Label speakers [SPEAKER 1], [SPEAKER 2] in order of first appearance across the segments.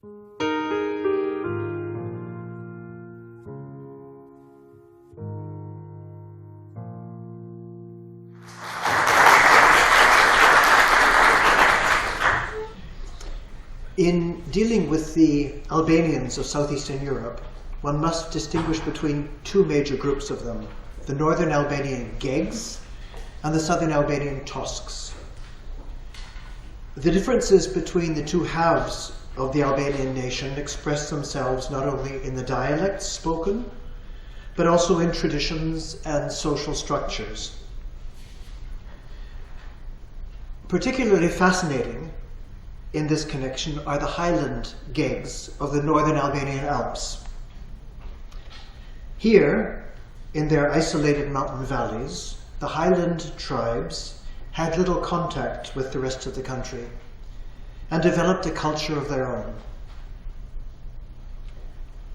[SPEAKER 1] In dealing with the Albanians of southeastern Europe, one must distinguish between two major groups of them, the northern Albanian Gegs and the southern Albanian Tosks. The differences between the two halves of the Albanian nation express themselves not only in the dialects spoken, but also in traditions and social structures. Particularly fascinating in this connection are the highland Gegs of the northern Albanian Alps. Here, in their isolated mountain valleys, the highland tribes had little contact with the rest of the country and developed a culture of their own.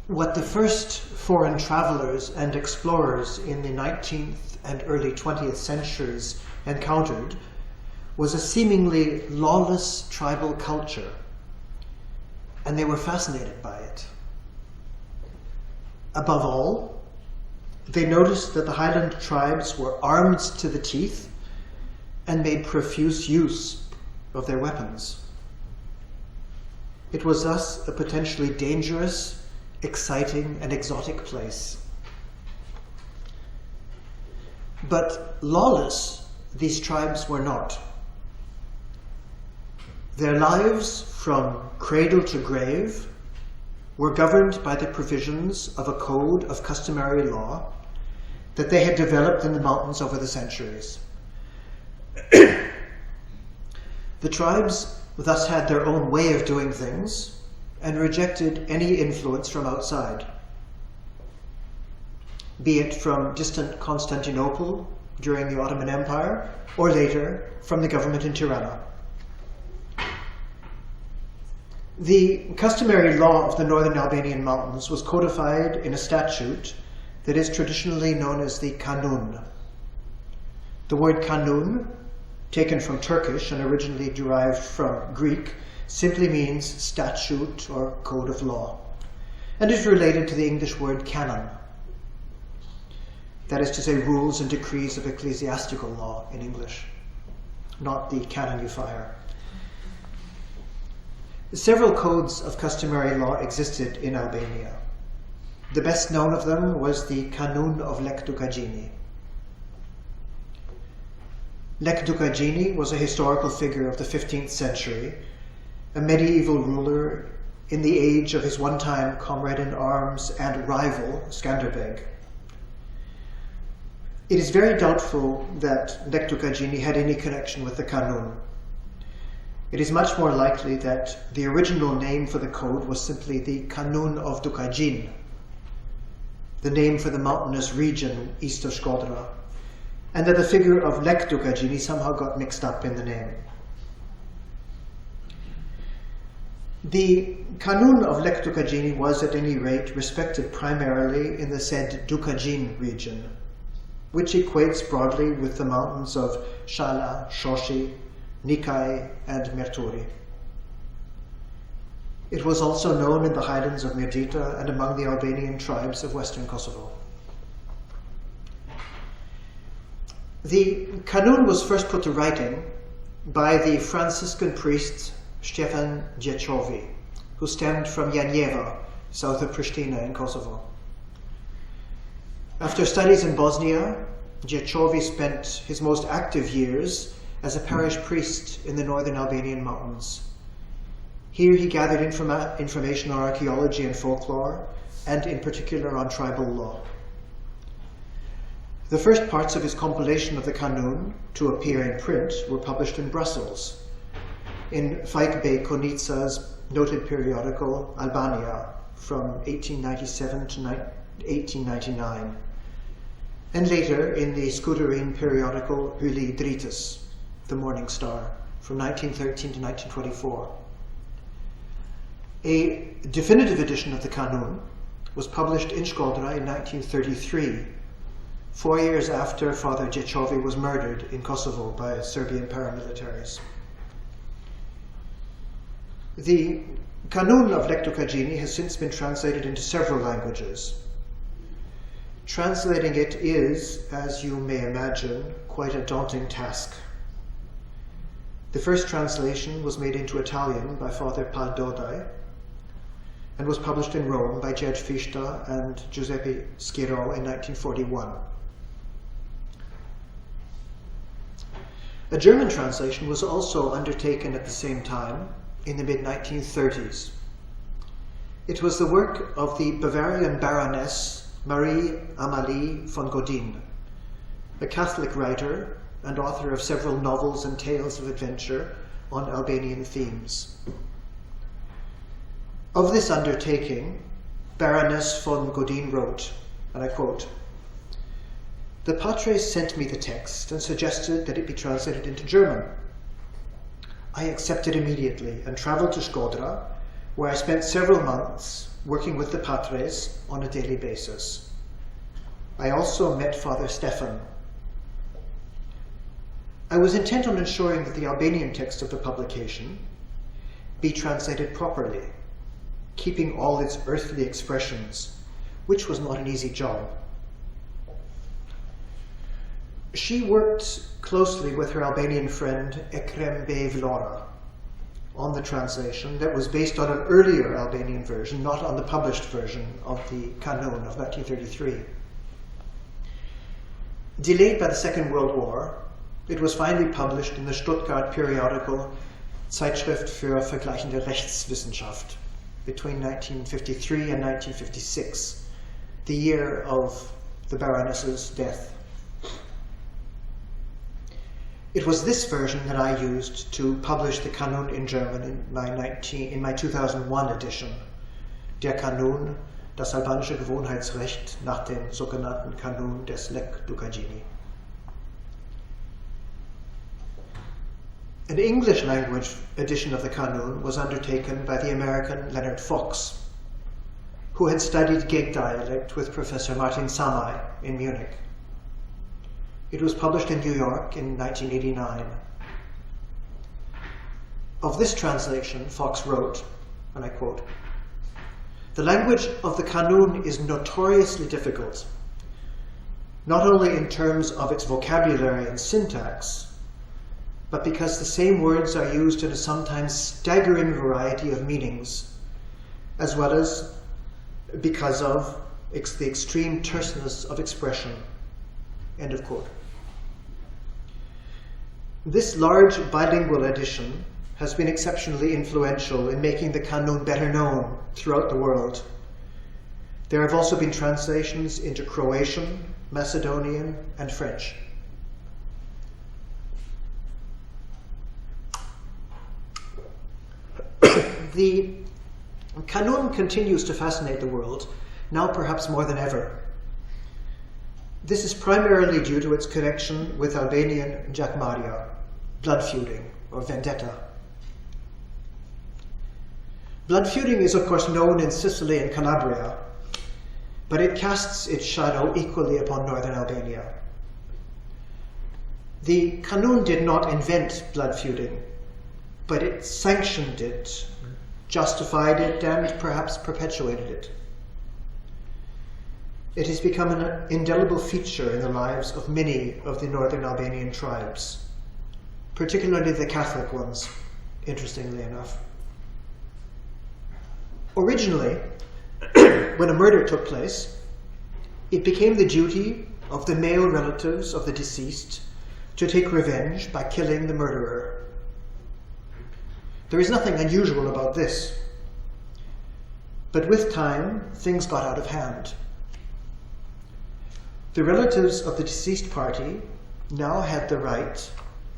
[SPEAKER 1] What the first foreign travelers and explorers in the 19th and early 20th centuries encountered was a seemingly lawless tribal culture, and they were fascinated by it. Above all, they noticed that the highland tribes were armed to the teeth and made profuse use of their weapons. It was thus a potentially dangerous, exciting, and exotic place. But lawless, these tribes were not. Their lives, from cradle to grave, were governed by the provisions of a code of customary law that they had developed in the mountains over the centuries. The tribes thus had their own way of doing things and rejected any influence from outside, be it from distant Constantinople during the Ottoman Empire, or later from the government in Tirana. The customary law of the northern Albanian mountains was codified in a statute that is traditionally known as the Kanun. The word Kanun, taken from Turkish and originally derived from Greek, simply means statute or code of law, and is related to the English word canon. That is to say, rules and decrees of ecclesiastical law in English, not the canon you fire. Several codes of customary law existed in Albania. The best known of them was the Kanun of Lekë Dukagjini. Lekë Dukagjini was a historical figure of the 15th century, a medieval ruler in the age of his one-time comrade in arms and rival, Skanderbeg. It is very doubtful that Lekë Dukagjini had any connection with the Kanun. It is much more likely that the original name for the code was simply the Kanun of Dukagjin, the name for the mountainous region east of Shkodra, and that the figure of Lekë Dukagjini somehow got mixed up in the name. The Kanun of Lekë Dukagjini was at any rate respected primarily in the said Dukagjin region, which equates broadly with the mountains of Shala, Shoshi, Nikai, and Merturi. It was also known in the highlands of Mirdita and among the Albanian tribes of western Kosovo. The Kanun was first put to writing by the Franciscan priest Stefan Djechovi, who stemmed from Janjeva, south of Pristina in Kosovo. After studies in Bosnia, Djechovi spent his most active years as a parish priest in the northern Albanian mountains. Here he gathered information on archaeology and folklore, and in particular on tribal law. The first parts of his compilation of the Kanun to appear in print were published in Brussels, in Fajk Bey Konitsa's noted periodical Albania from 1897 to 1899, and later in the Scuderin periodical Hyli Dritus, the Morning Star, from 1913 to 1924. A definitive edition of the Kanun was published in Shkodra in 1933, 4 years after Father Djechovi was murdered in Kosovo by Serbian paramilitaries. The Kanun of Lekë Dukagjini has since been translated into several languages. Translating it is, as you may imagine, quite a daunting task. The first translation was made into Italian by Father Paldodai and was published in Rome by Judge Fischta and Giuseppe Schiro in 1941. A German translation was also undertaken at the same time in the mid-1930s. It was the work of the Bavarian Baroness Marie Amalie von Godin, a Catholic writer and author of several novels and tales of adventure on Albanian themes. Of this undertaking, Baroness von Godin wrote, and I quote, "The Patres sent me the text and suggested that it be translated into German. I accepted immediately and traveled to Shkodra, where I spent several months working with the Patres on a daily basis. I also met Father Stefan. I was intent on ensuring that the Albanian text of the publication be translated properly, keeping all its earthly expressions, which was not an easy job. She worked closely with her Albanian friend Ekrem Bey Vlora on the translation that was based on an earlier Albanian version, not on the published version of the Kanun of 1933. Delayed by the Second World War, it was finally published in the Stuttgart periodical Zeitschrift für vergleichende Rechtswissenschaft between 1953 and 1956, the year of the Baroness's death. It was this version that I used to publish the Kanun in German in my 2001 edition, Der Kanun, das albanische Gewohnheitsrecht nach dem sogenannten Kanun des Lekë Dukagjini. An English language edition of the Kanun was undertaken by the American Leonard Fox, who had studied Geg dialect with Professor Martin Samai in Munich. It was published in New York in 1989. Of this translation, Fox wrote, and I quote, "The language of the Kanun is notoriously difficult, not only in terms of its vocabulary and syntax, but because the same words are used in a sometimes staggering variety of meanings, as well as because of the extreme terseness of expression." End of quote. This large bilingual edition has been exceptionally influential in making the Kanun better known throughout the world. There have also been translations into Croatian, Macedonian, and French. The Kanun continues to fascinate the world, now perhaps more than ever. This is primarily due to its connection with Albanian jakmarja, blood feuding, or vendetta. Blood feuding is of course known in Sicily and Calabria, but it casts its shadow equally upon northern Albania. The Kanun did not invent blood feuding, but it sanctioned it, justified it, and perhaps perpetuated it. It has become an indelible feature in the lives of many of the northern Albanian tribes, particularly the Catholic ones, interestingly enough. Originally, when a murder took place, it became the duty of the male relatives of the deceased to take revenge by killing the murderer. There is nothing unusual about this, but with time, things got out of hand. The relatives of the deceased party now had the right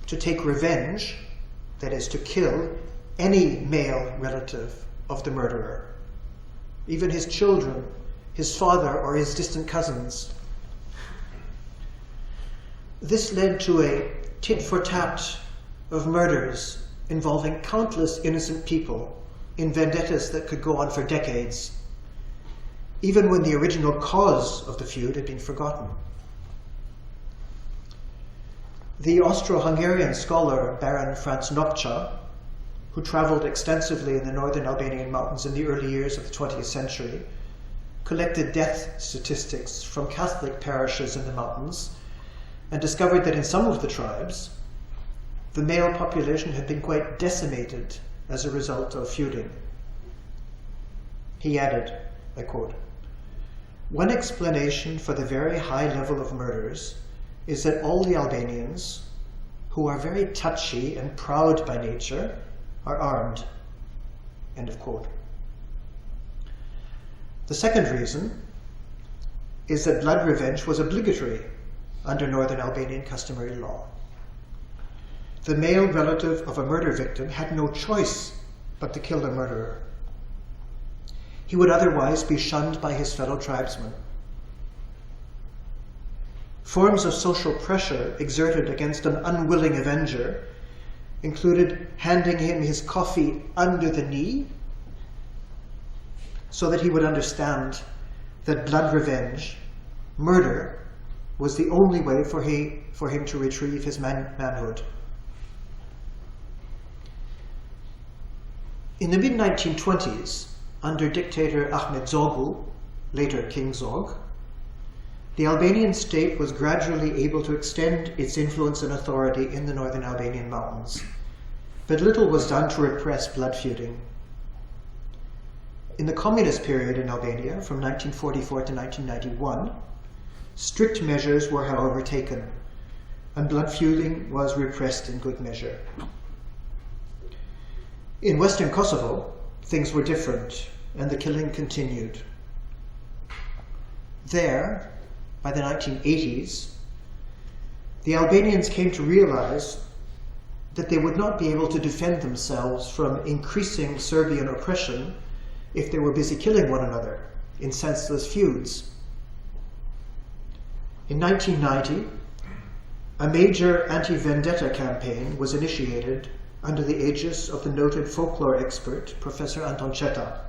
[SPEAKER 1] to take revenge, that is, to kill any male relative of the murderer, even his children, his father, or his distant cousins. This led to a tit-for-tat of murders involving countless innocent people in vendettas that could go on for decades, even when the original cause of the feud had been forgotten. The Austro-Hungarian scholar Baron Franz Noccha who traveled extensively in the northern Albanian mountains in the early years of the 20th century, collected death statistics from Catholic parishes in the mountains and discovered that in some of the tribes, the male population had been quite decimated as a result of feuding. He added, I quote, "One explanation for the very high level of murders is that all the Albanians, who are very touchy and proud by nature, are armed." End of quote. The second reason is that blood revenge was obligatory under Northern Albanian customary law. The male relative of a murder victim had no choice but to kill the murderer. He would otherwise be shunned by his fellow tribesmen. Forms of social pressure exerted against an unwilling avenger included handing him his coffee under the knee so that he would understand that blood revenge, murder, was the only way for him to retrieve his manhood. In the mid-1920s, under dictator Ahmet Zogu, later King Zog, the Albanian state was gradually able to extend its influence and authority in the northern Albanian mountains, but little was done to repress blood feuding. In the communist period in Albania, from 1944 to 1991, strict measures were, however, taken, and blood feuding was repressed in good measure. In western Kosovo, things were different, and the killing continued. There, by the 1980s, the Albanians came to realize that they would not be able to defend themselves from increasing Serbian oppression if they were busy killing one another in senseless feuds. In 1990, a major anti-vendetta campaign was initiated under the aegis of the noted folklore expert, Professor Anton Cheta,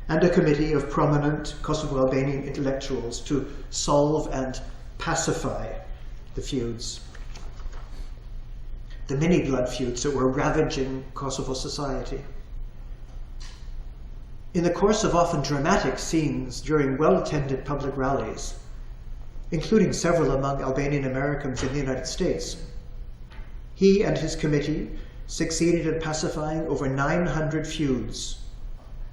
[SPEAKER 1] and a committee of prominent Kosovo-Albanian intellectuals to solve and pacify the feuds, the many blood feuds that were ravaging Kosovo society. In the course of often dramatic scenes during well-attended public rallies, including several among Albanian Americans in the United States, he and his committee succeeded in pacifying over 900 feuds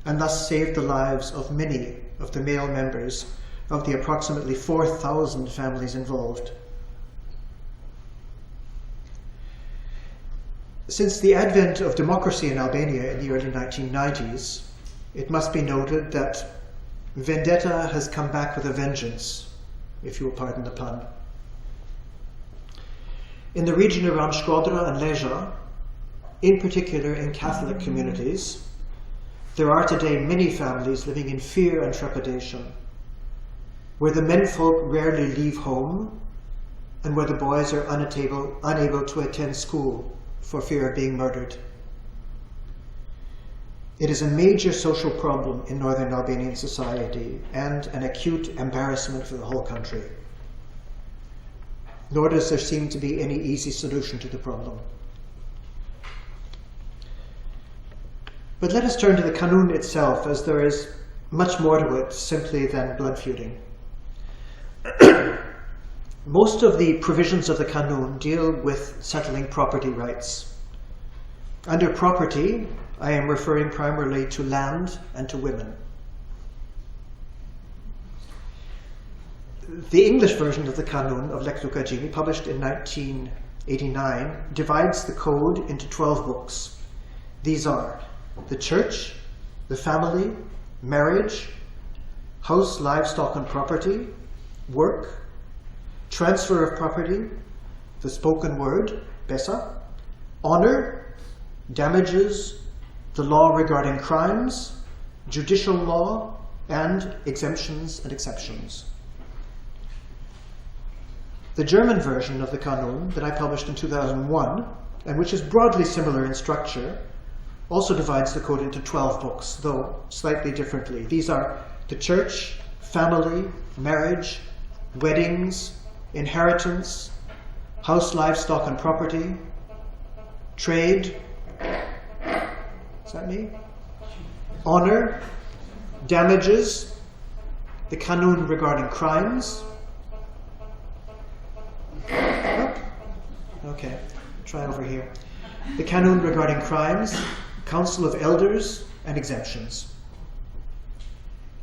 [SPEAKER 1] and thus saved the lives of many of the male members of the approximately 4,000 families involved. Since the advent of democracy in Albania in the early 1990s, it must be noted that vendetta has come back with a vengeance, if you will pardon the pun. In the region around Shkodra and Lekë, in particular in Catholic communities, there are today many families living in fear and trepidation, where the menfolk rarely leave home and where the boys are unable to attend school for fear of being murdered. It is a major social problem in northern Albanian society and an acute embarrassment for the whole country. Nor does there seem to be any easy solution to the problem. But let us turn to the Kanun itself, as there is much more to it simply than blood feuding. Most of the provisions of the Kanun deal with settling property rights. Under property, I am referring primarily to land and to women. The English version of the Kanun of Lekë Dukagjini, published in 1989, divides the code into 12 books. These are the church, the family, marriage, house, livestock and property, work, transfer of property, the spoken word, besa, honor, damages, the law regarding crimes, judicial law, and exemptions and exceptions. The German version of the Kanun that I published in 2001, and which is broadly similar in structure, also divides the code into 12 books, though slightly differently. These are the church, family, marriage, weddings, inheritance, house, livestock and property, trade, Is that me? Honor, damages, the Kanun regarding crimes. Oh, okay, try over here. The Kanun regarding crimes, Council of Elders, and exemptions.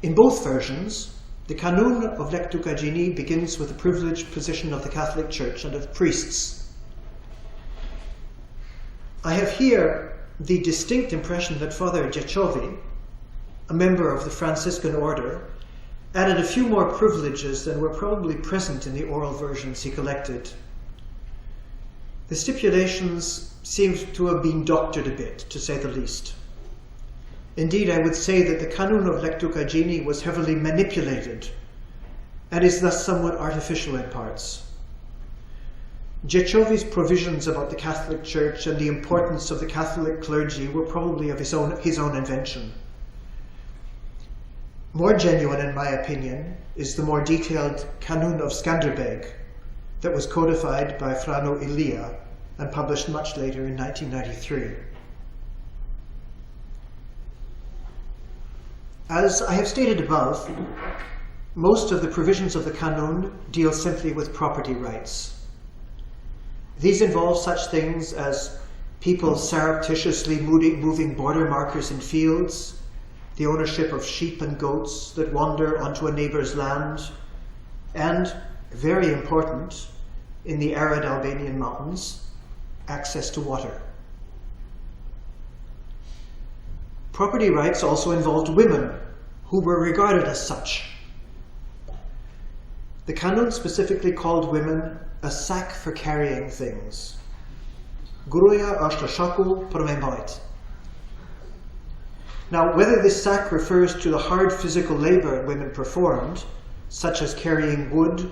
[SPEAKER 1] In both versions, the Kanun of Lekë Dukagjini begins with the privileged position of the Catholic Church and of priests. I have here the distinct impression that Father Gjechovi, a member of the Franciscan order, added a few more privileges than were probably present in the oral versions he collected. The stipulations seemed to have been doctored a bit, to say the least. Indeed, I would say that the Kanun of Lekë Dukagjini was heavily manipulated and is thus somewhat artificial in parts. Gjechovi's provisions about the Catholic Church and the importance of the Catholic clergy were probably of his own invention. More genuine, in my opinion, is the more detailed Kanun of Skanderbeg that was codified by Frano Ilia and published much later in 1993. As I have stated above, most of the provisions of the Kanun deal simply with property rights. These involve such things as people surreptitiously moving border markers in fields, the ownership of sheep and goats that wander onto a neighbor's land, and, very important, in the arid Albanian mountains, access to water. Property rights also involved women, who were regarded as such. The Kanun specifically called women a sack for carrying things. Gruaja është shakull për me mbajt. Now, whether this sack refers to the hard physical labor women performed, such as carrying wood,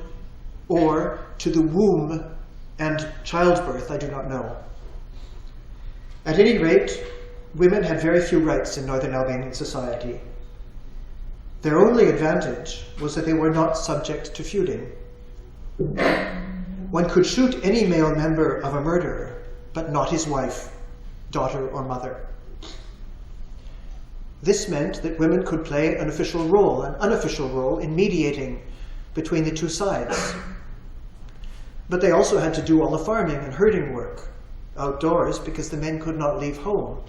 [SPEAKER 1] or to the womb and childbirth, I do not know. At any rate, women had very few rights in northern Albanian society. Their only advantage was that they were not subject to feuding. One could shoot any male member of a murderer, but not his wife, daughter, or mother. This meant that women could play an official role, an unofficial role, in mediating between the two sides. But they also had to do all the farming and herding work outdoors because the men could not leave home.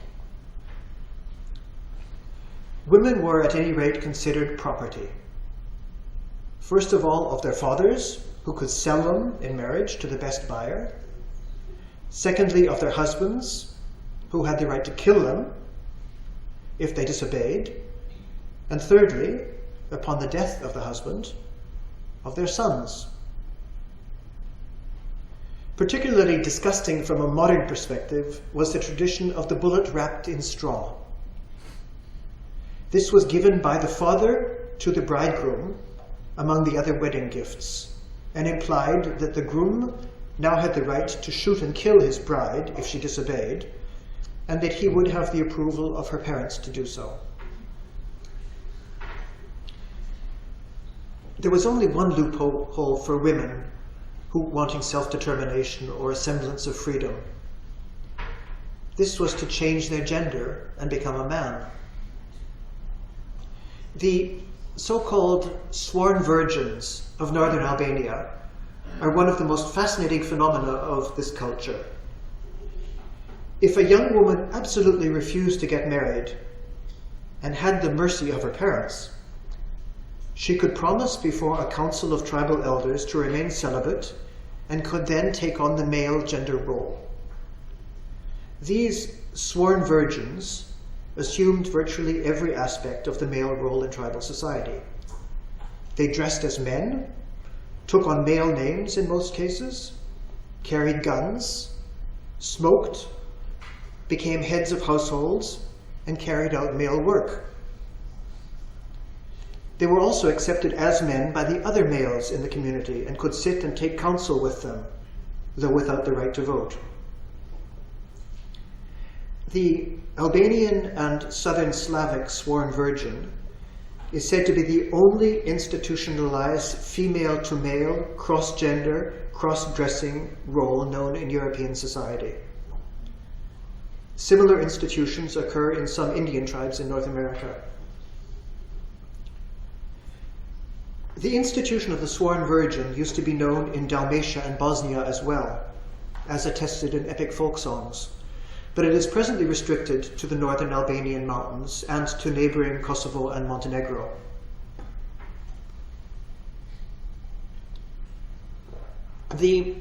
[SPEAKER 1] Women were, at any rate, considered property. First of all, of their fathers, who could sell them in marriage to the best buyer. Secondly, of their husbands, who had the right to kill them if they disobeyed. And thirdly, upon the death of the husband, of their sons. Particularly disgusting from a modern perspective was the tradition of the bullet wrapped in straw. This was given by the father to the bridegroom among the other wedding gifts, and implied that the groom now had the right to shoot and kill his bride if she disobeyed, and that he would have the approval of her parents to do so. There was only one loophole for women who wanting self-determination or a semblance of freedom. This was to change their gender and become a man. The so-called sworn virgins of northern Albania are one of the most fascinating phenomena of this culture. If a young woman absolutely refused to get married and had the mercy of her parents, she could promise before a council of tribal elders to remain celibate and could then take on the male gender role. These sworn virgins assumed virtually every aspect of the male role in tribal society. They dressed as men, took on male names in most cases, carried guns, smoked, became heads of households, and carried out male work. They were also accepted as men by the other males in the community and could sit and take counsel with them, though without the right to vote. The Albanian and Southern Slavic sworn virgin is said to be the only institutionalized female-to-male, cross-gender, cross-dressing role known in European society. Similar institutions occur in some Indian tribes in North America. The institution of the sworn virgin used to be known in Dalmatia and Bosnia as well, as attested in epic folk songs, but it is presently restricted to the northern Albanian mountains and to neighboring Kosovo and Montenegro. The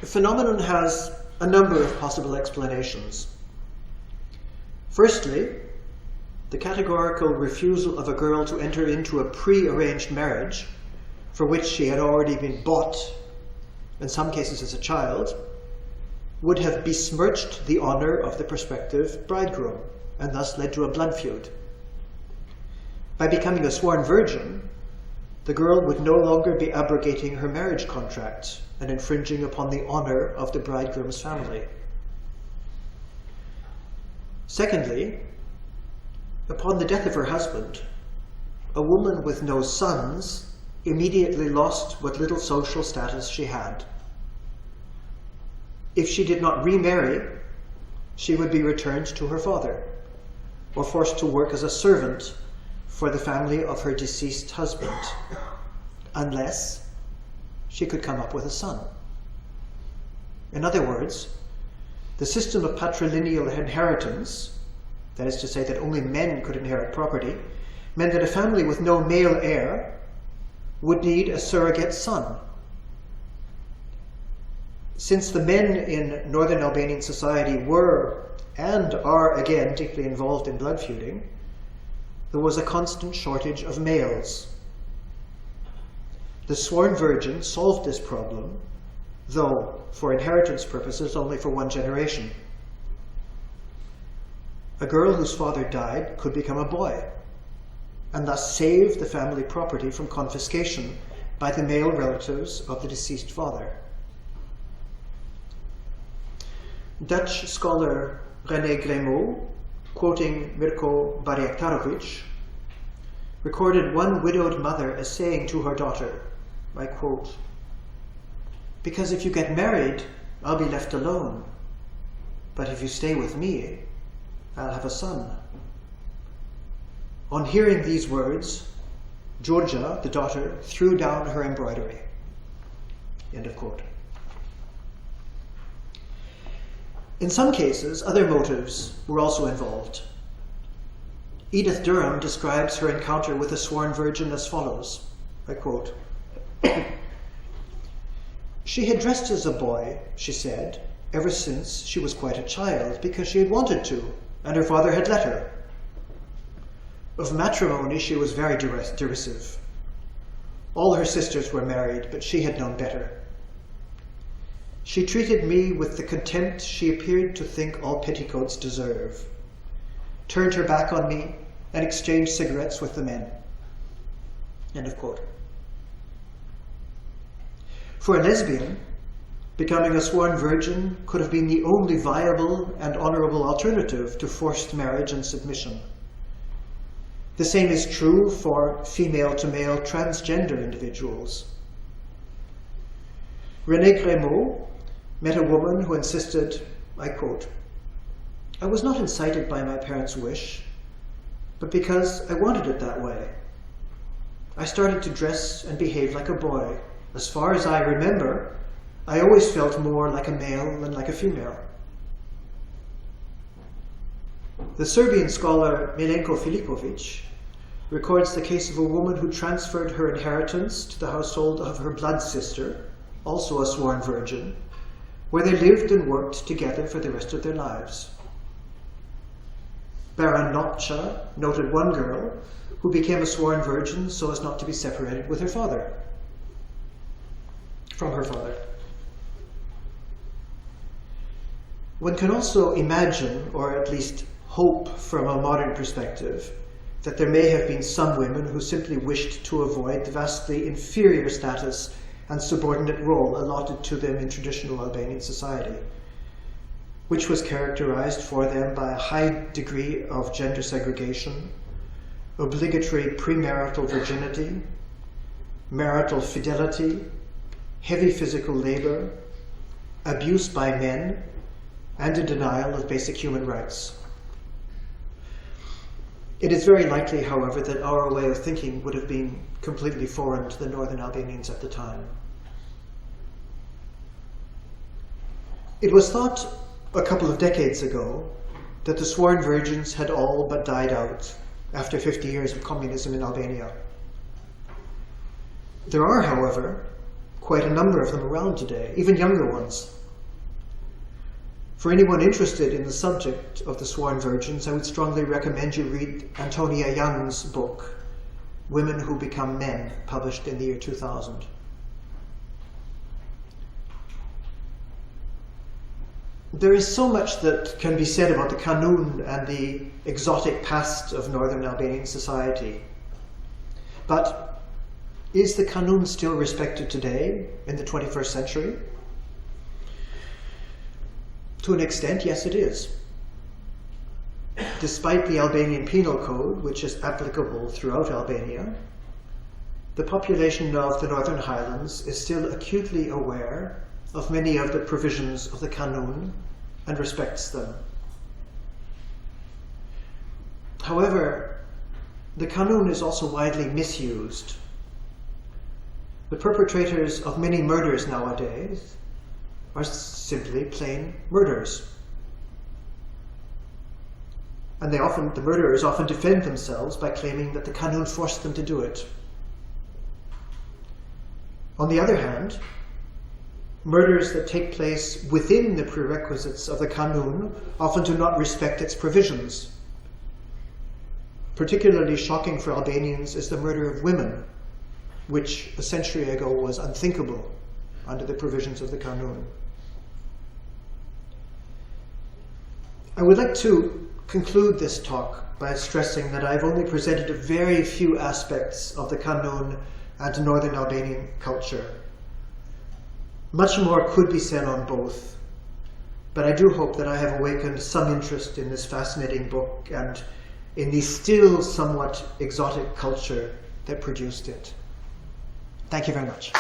[SPEAKER 1] phenomenon has a number of possible explanations. Firstly, the categorical refusal of a girl to enter into a pre-arranged marriage for which she had already been bought, in some cases as a child, would have besmirched the honor of the prospective bridegroom and thus led to a blood feud. By becoming a sworn virgin, the girl would no longer be abrogating her marriage contract and infringing upon the honor of the bridegroom's family. Secondly, upon the death of her husband, a woman with no sons immediately lost what little social status she had. If she did not remarry, she would be returned to her father, or forced to work as a servant for the family of her deceased husband, unless she could come up with a son. In other words, the system of patrilineal inheritance, that is to say that only men could inherit property, meant that a family with no male heir would need a surrogate son. Since the men in northern Albanian society were and are again deeply involved in blood feuding, there was a constant shortage of males. The sworn virgin solved this problem, though for inheritance purposes only for one generation. A girl whose father died could become a boy, and thus save the family property from confiscation by the male relatives of the deceased father. Dutch scholar René Grémeau, quoting Mirko Barjaktarovic, recorded one widowed mother as saying to her daughter, I quote, "Because if you get married, I'll be left alone. But if you stay with me, I'll have a son." On hearing these words, Georgia, the daughter, threw down her embroidery. End of quote. In some cases, other motives were also involved. Edith Durham describes her encounter with a sworn virgin as follows, I quote, "She had dressed as a boy, she said, ever since she was quite a child, because she had wanted to, and her father had let her. Of matrimony she was very derisive. All her sisters were married, but she had known better. She treated me with the contempt she appeared to think all petticoats deserve, turned her back on me, and exchanged cigarettes with the men." End of quote. For a lesbian, becoming a sworn virgin could have been the only viable and honorable alternative to forced marriage and submission. The same is true for female-to-male transgender individuals. René Grémeau met a woman who insisted, I quote, "I was not incited by my parents' wish, but because I wanted it that way. I started to dress and behave like a boy. As far as I remember, I always felt more like a male than like a female." The Serbian scholar Milenko Filipovic records the case of a woman who transferred her inheritance to the household of her blood sister, also a sworn virgin, where they lived and worked together for the rest of their lives. Baron Notcha noted one girl who became a sworn virgin so as not to be separated with her father, from her father. One can also imagine, or at least hope from a modern perspective, that there may have been some women who simply wished to avoid the vastly inferior status and subordinate role allotted to them in traditional Albanian society, which was characterized for them by a high degree of gender segregation, obligatory premarital virginity, marital fidelity, heavy physical labor, abuse by men, and in denial of basic human rights. It is very likely, however, that our way of thinking would have been completely foreign to the northern Albanians at the time. It was thought a couple of decades ago that the sworn virgins had all but died out after 50 years of communism in Albania. There are, however, quite a number of them around today, even younger ones. For anyone interested in the subject of the sworn virgins, I would strongly recommend you read Antonia Young's book, Women Who Become Men, published in the year 2000. There is so much that can be said about the Kanun and the exotic past of northern Albanian society. But is the Kanun still respected today in the 21st century? To an extent, yes, it is. Despite the Albanian Penal Code, which is applicable throughout Albania, the population of the Northern Highlands is still acutely aware of many of the provisions of the Kanun and respects them. However, the Kanun is also widely misused. The perpetrators of many murders nowadays are simply plain murderers. And the murderers often defend themselves by claiming that the Kanun forced them to do it. On the other hand, murders that take place within the prerequisites of the Kanun often do not respect its provisions. Particularly shocking for Albanians is the murder of women, which a century ago was unthinkable under the provisions of the Kanun. I would like to conclude this talk by stressing that I've only presented a very few aspects of the Kanun and Northern Albanian culture. Much more could be said on both, but I do hope that I have awakened some interest in this fascinating book and in the still somewhat exotic culture that produced it. Thank you very much.